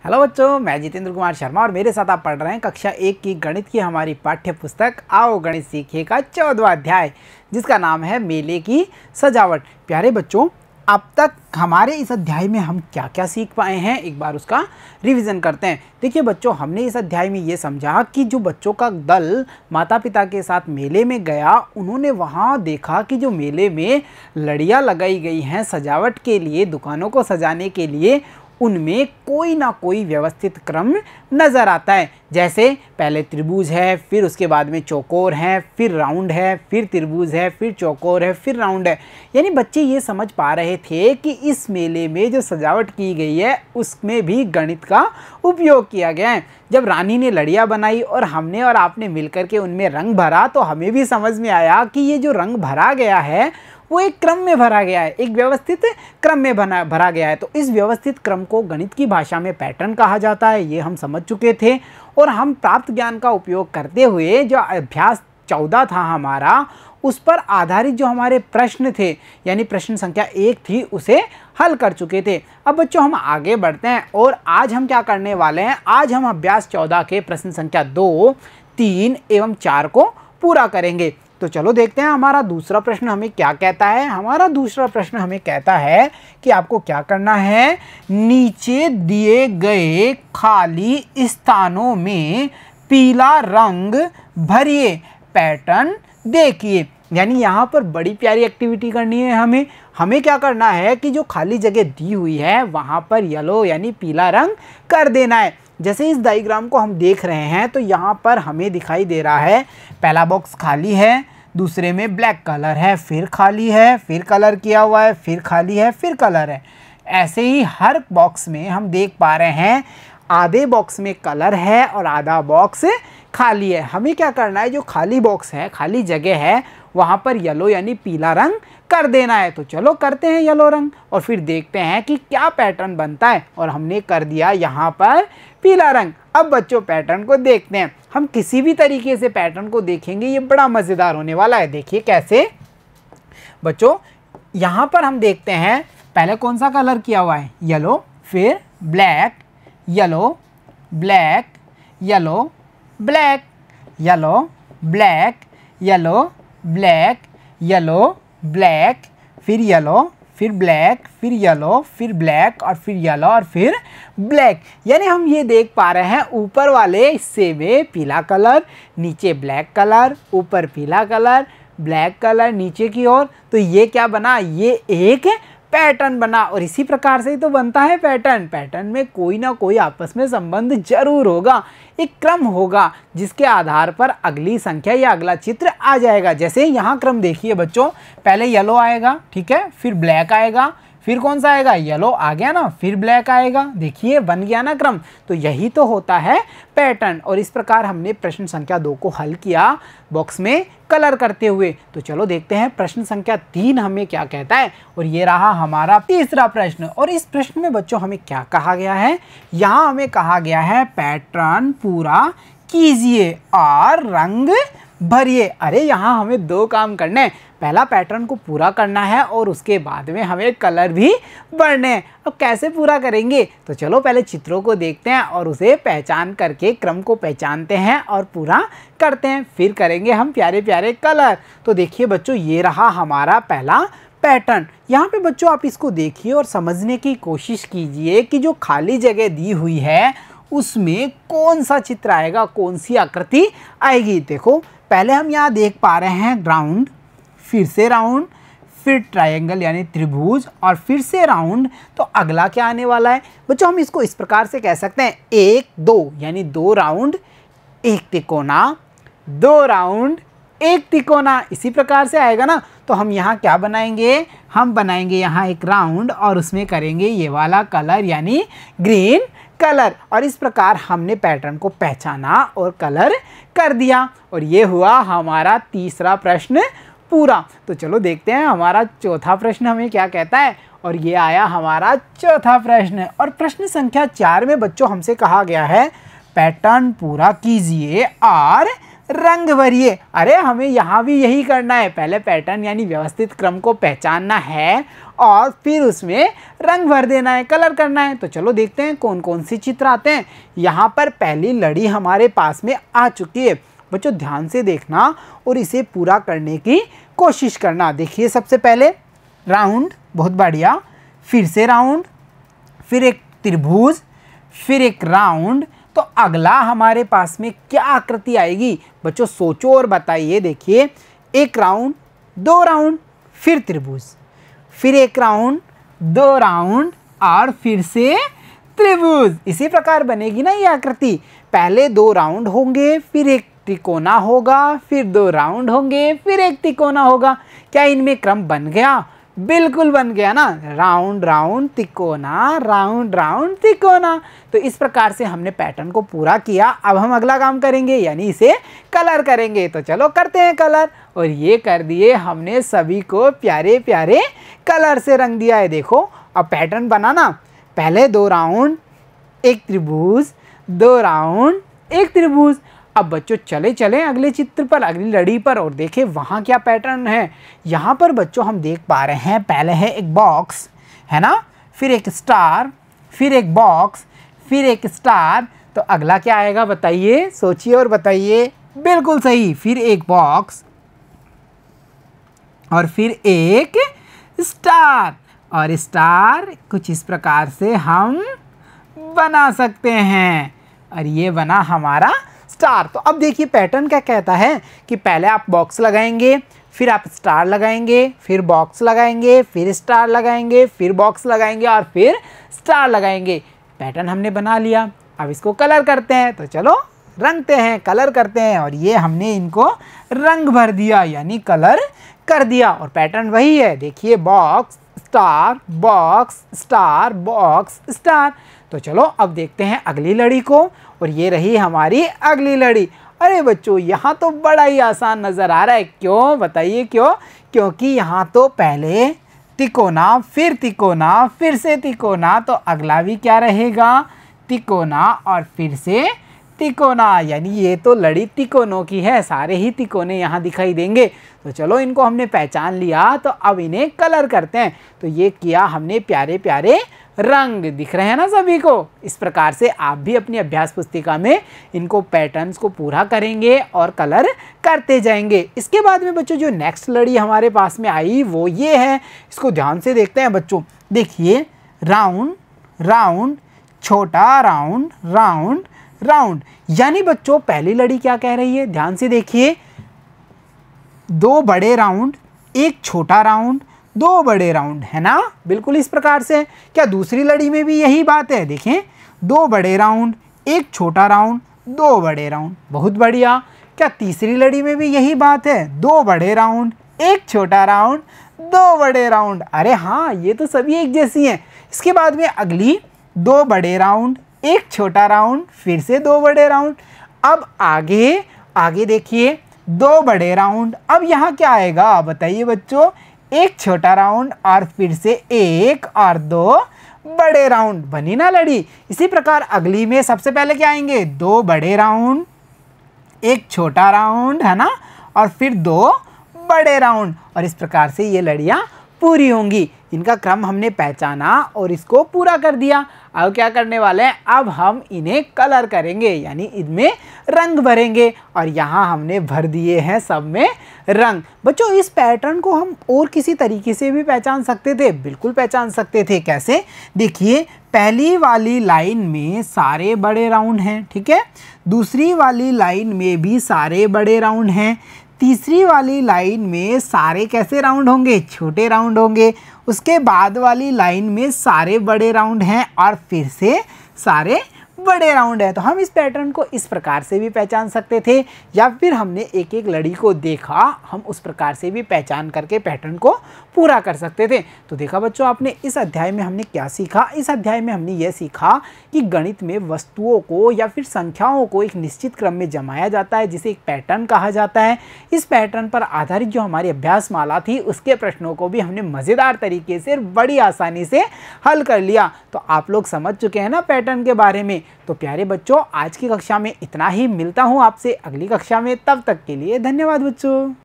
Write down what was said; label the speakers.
Speaker 1: Hello बच्चों, मैं जितेंद्र कुमार शर्मा और मेरे साथ आप पढ़ रहे हैं कक्षा 1 की गणित की हमारी पाठ्य पुस्तक आओ गणित सीखिए का 14वां अध्याय, जिसका नाम है मेले की सजावट। प्यारे बच्चों, अब तक हमारे इस अध्याय में हम क्या क्या सीख पाए हैं, एक बार उसका रिवीजन करते हैं। देखिए बच्चों, हमने इस अध्याय में ये समझा कि जो बच्चों का दल माता पिता के साथ मेले में गया, उन्होंने वहाँ देखा कि जो मेले में लड़ियाँ लगाई गई हैं सजावट के लिए, दुकानों को सजाने के लिए, उनमें कोई ना कोई व्यवस्थित क्रम नज़र आता है। जैसे पहले त्रिभुज है, फिर उसके बाद में चौकोर है, फिर राउंड है, फिर त्रिभुज है, फिर चौकोर है, फिर राउंड है। यानी बच्चे ये समझ पा रहे थे कि इस मेले में जो सजावट की गई है उसमें भी गणित का उपयोग किया गया है। जब रानी ने लड़ियाँ बनाई और हमने और आपने मिलकर के उनमें रंग भरा, तो हमें भी समझ में आया कि ये जो रंग भरा गया है वो एक क्रम में भरा गया है, एक व्यवस्थित क्रम में भरा गया है। तो इस व्यवस्थित क्रम को गणित की भाषा में पैटर्न कहा जाता है, ये हम समझ चुके थे। और हम प्राप्त ज्ञान का उपयोग करते हुए जो अभ्यास 14 था हमारा, उस पर आधारित जो हमारे प्रश्न थे, यानी प्रश्न संख्या 1 थी, उसे हल कर चुके थे। अब बच्चों हम आगे बढ़ते हैं और आज हम क्या करने वाले हैं, आज हम अभ्यास 14 के प्रश्न संख्या 2, 3 एवं 4 को पूरा करेंगे। तो चलो देखते हैं हमारा दूसरा प्रश्न हमें क्या कहता है। हमारा दूसरा प्रश्न हमें कहता है कि आपको क्या करना है, नीचे दिए गए खाली स्थानों में पीला रंग भरिए, पैटर्न देखिए। यानी यहाँ पर बड़ी प्यारी एक्टिविटी करनी है हमें क्या करना है कि जो खाली जगह दी हुई है वहाँ पर येलो यानी पीला रंग कर देना है। जैसे इस डायग्राम को हम देख रहे हैं तो यहाँ पर हमें दिखाई दे रहा है पहला बॉक्स खाली है, दूसरे में ब्लैक कलर है, फिर खाली है, फिर कलर किया हुआ है, फिर खाली है, फिर कलर है। ऐसे ही हर बॉक्स में हम देख पा रहे हैं आधे बॉक्स में कलर है और आधा बॉक्स खाली है। हमें क्या करना है, जो खाली बॉक्स है, खाली जगह है, वहाँ पर येलो यानी पीला रंग कर देना है। तो चलो करते हैं येलो रंग और फिर देखते हैं कि क्या पैटर्न बनता है। और हमने कर दिया यहाँ पर पीला रंग। अब बच्चों पैटर्न को देखते हैं। हम किसी भी तरीके से पैटर्न को देखेंगे, ये बड़ा मज़ेदार होने वाला है। देखिए कैसे बच्चों, यहाँ पर हम देखते हैं पहले कौन सा कलर किया हुआ है, येलो, फिर black, yellow, black, yellow, black, yellow, black, yellow, black, yellow, black, फिर येलो, फिर ब्लैक, फिर येलो, फिर ब्लैक और फिर येलो और फिर ब्लैक। यानी हम ये देख पा रहे हैं ऊपर वाले हिस्से में पीला कलर, नीचे ब्लैक कलर, ऊपर पीला कलर, ब्लैक कलर नीचे की ओर। तो ये क्या बना, ये एक पैटर्न बना। और इसी प्रकार से ही तो बनता है पैटर्न। पैटर्न में कोई ना कोई आपस में संबंध जरूर होगा, एक क्रम होगा जिसके आधार पर अगली संख्या या अगला चित्र आ जाएगा। जैसे यहाँ क्रम देखिए बच्चों, पहले येलो आएगा, ठीक है, फिर ब्लैक आएगा, फिर कौन सा आएगा, येलो आ गया ना, फिर ब्लैक आएगा। देखिए बन गया ना क्रम। तो यही तो होता है पैटर्न। और इस प्रकार हमने प्रश्न संख्या 2 को हल किया बॉक्स में कलर करते हुए। तो चलो देखते हैं प्रश्न संख्या 3 हमें क्या कहता है। और ये रहा हमारा तीसरा प्रश्न। और इस प्रश्न में बच्चों हमें क्या कहा गया है, यहाँ हमें कहा गया है पैटर्न पूरा कीजिए और रंग भरिए। अरे यहाँ हमें 2 काम करने हैं, पहला पैटर्न को पूरा करना है और उसके बाद में हमें कलर भी भरने हैं। अब कैसे पूरा करेंगे, तो चलो पहले चित्रों को देखते हैं और उसे पहचान करके क्रम को पहचानते हैं और पूरा करते हैं, फिर करेंगे हम प्यारे प्यारे कलर। तो देखिए बच्चों, ये रहा हमारा पहला पैटर्न। यहाँ पे बच्चों आप इसको देखिए और समझने की कोशिश कीजिए कि जो खाली जगह दी हुई है उसमें कौन सा चित्र आएगा, कौन सी आकृति आएगी। देखो पहले हम यहाँ देख पा रहे हैं राउंड, फिर से राउंड, फिर ट्रायंगल यानी त्रिभुज और फिर से राउंड। तो अगला क्या आने वाला है बच्चों, हम इसको इस प्रकार से कह सकते हैं 1 2 यानी 2 राउंड 1 तिकोना, 2 राउंड 1 तिकोना। इसी प्रकार से आएगा ना। तो हम यहाँ क्या बनाएंगे, हम बनाएंगे यहाँ एक राउंड और उसमें करेंगे ये वाला कलर यानी ग्रीन कलर। और इस प्रकार हमने पैटर्न को पहचाना और कलर कर दिया। और ये हुआ हमारा तीसरा प्रश्न पूरा। तो चलो देखते हैं हमारा चौथा प्रश्न हमें क्या कहता है। और ये आया हमारा चौथा प्रश्न। और प्रश्न संख्या 4 में बच्चों हमसे कहा गया है पैटर्न पूरा कीजिए और रंग भरिए। अरे हमें यहाँ भी यही करना है, पहले पैटर्न यानी व्यवस्थित क्रम को पहचानना है और फिर उसमें रंग भर देना है, कलर करना है। तो चलो देखते हैं कौन कौन सी चित्र आते हैं। यहाँ पर पहली लड़ी हमारे पास में आ चुकी है। बच्चों ध्यान से देखना और इसे पूरा करने की कोशिश करना। देखिए सबसे पहले राउंड, बहुत बढ़िया, फिर से राउंड, फिर एक त्रिभुज, फिर एक राउंड। तो अगला हमारे पास में क्या आकृति आएगी बच्चों, सोचो और बताइए। देखिए एक राउंड, दो राउंड, फिर त्रिभुज, फिर एक राउंड, दो राउंड और फिर से त्रिभुज। इसी प्रकार बनेगी ना ये आकृति। पहले दो राउंड होंगे, फिर एक तिकोना होगा, फिर दो राउंड होंगे, फिर एक तिकोना होगा। क्या इनमें क्रम बन गया? बिल्कुल बन गया ना, राउंड राउंड तिकोना, राउंड राउंड तिकोना। तो इस प्रकार से हमने पैटर्न को पूरा किया। अब हम अगला काम करेंगे यानी इसे कलर करेंगे। तो चलो करते हैं कलर। और ये कर दिए हमने, सभी को प्यारे प्यारे कलर से रंग दिया है। देखो अब पैटर्न बना ना, पहले दो राउंड, एक त्रिभुज, दो राउंड, एक त्रिभुज। अब बच्चों चले चले अगले चित्र पर, अगली लड़ी पर और देखें वहाँ क्या पैटर्न है। यहाँ पर बच्चों हम देख पा रहे हैं, पहले है एक बॉक्स, है ना, फिर एक स्टार, फिर एक बॉक्स, फिर एक स्टार। तो अगला क्या आएगा बताइए, सोचिए और बताइए। बिल्कुल सही, फिर एक बॉक्स और फिर एक स्टार। और स्टार कुछ इस प्रकार से हम बना सकते हैं और ये बना हमारा स्टार। तो अब देखिए पैटर्न क्या कहता है कि पहले आप बॉक्स लगाएंगे, फिर आप स्टार लगाएंगे, फिर बॉक्स लगाएंगे, फिर स्टार लगाएंगे, फिर बॉक्स लगाएंगे और फिर स्टार लगाएंगे। पैटर्न हमने बना लिया। अब इसको कलर करते हैं। तो चलो रंगते हैं, कलर करते हैं। और ये हमने इनको रंग भर दिया यानी कलर कर दिया। और पैटर्न वही है, देखिए box star, box star, box star. तो चलो अब देखते हैं अगली लड़ी को। और ये रही हमारी अगली लड़ी। अरे बच्चों यहाँ तो बड़ा ही आसान नज़र आ रहा है। क्यों बताइए क्यों? क्योंकि यहाँ तो पहले तिकोना, फिर तिकोना, फिर से तिकोना। तो अगला भी क्या रहेगा? तिकोना और फिर से तिकोना। यानी ये तो लड़ी तिकोनों की है, सारे ही तिकोने यहाँ दिखाई देंगे। तो चलो इनको हमने पहचान लिया, तो अब इन्हें कलर करते हैं। तो ये किया हमने, प्यारे प्यारे रंग दिख रहे हैं ना सभी को। इस प्रकार से आप भी अपनी अभ्यास पुस्तिका में इनको पैटर्न्स को पूरा करेंगे और कलर करते जाएंगे। इसके बाद में बच्चों जो नेक्स्ट लड़ी हमारे पास में आई वो ये है। इसको ध्यान से देखते हैं बच्चों। देखिए राउंड राउंड, छोटा राउंड, राउंड राउंड। यानी बच्चों पहली लड़ी क्या कह रही है, ध्यान से देखिए। दो बड़े राउंड, एक छोटा राउंड, दो बड़े राउंड, है ना। बिल्कुल इस प्रकार से। क्या दूसरी लड़ी में भी यही बात है? देखें, दो बड़े राउंड, एक छोटा राउंड, दो बड़े राउंड। बहुत बढ़िया। क्या तीसरी लड़ी में भी यही बात है? दो बड़े राउंड, एक छोटा राउंड, दो बड़े राउंड। अरे हाँ, ये तो सभी एक जैसी हैं। इसके बाद में अगली, दो बड़े राउंड, एक छोटा राउंड, फिर से दो बड़े राउंड। अब आगे आगे देखिए, दो बड़े राउंड। अब यहाँ क्या आएगा बताइए बच्चों? एक छोटा राउंड और फिर से एक और दो बड़े राउंड। बनी ना लड़ी। इसी प्रकार अगली में सबसे पहले क्या आएंगे? दो बड़े राउंड, एक छोटा राउंड, है ना, और फिर दो बड़े राउंड। और इस प्रकार से ये लड़ियाँ पूरी होंगी। इनका क्रम हमने पहचाना और इसको पूरा कर दिया। अब क्या करने वाले हैं? अब हम इन्हें कलर करेंगे यानी इनमें रंग भरेंगे। और यहाँ हमने भर दिए हैं सब में रंग। बच्चों इस पैटर्न को हम और किसी तरीके से भी पहचान सकते थे। बिल्कुल पहचान सकते थे। कैसे? देखिए, पहली वाली लाइन में सारे बड़े राउंड हैं, ठीक है। दूसरी वाली लाइन में भी सारे बड़े राउंड हैं। तीसरी वाली लाइन में सारे कैसे राउंड होंगे? छोटे राउंड होंगे। उसके बाद वाली लाइन में सारे बड़े राउंड हैं और फिर से सारे बड़े राउंड है। तो हम इस पैटर्न को इस प्रकार से भी पहचान सकते थे, या फिर हमने एक एक लड़ी को देखा, हम उस प्रकार से भी पहचान करके पैटर्न को पूरा कर सकते थे। तो देखा बच्चों आपने इस अध्याय में हमने क्या सीखा? इस अध्याय में हमने ये सीखा कि गणित में वस्तुओं को या फिर संख्याओं को एक निश्चित क्रम में जमाया जाता है, जिसे एक पैटर्न कहा जाता है। इस पैटर्न पर आधारित जो हमारी अभ्यास माला थी उसके प्रश्नों को भी हमने मज़ेदार तरीके से बड़ी आसानी से हल कर लिया। तो आप लोग समझ चुके हैं ना पैटर्न के बारे में। तो प्यारे बच्चों, आज की कक्षा में इतना ही। मिलता हूँ आपसे अगली कक्षा में, तब तक के लिए धन्यवाद बच्चों।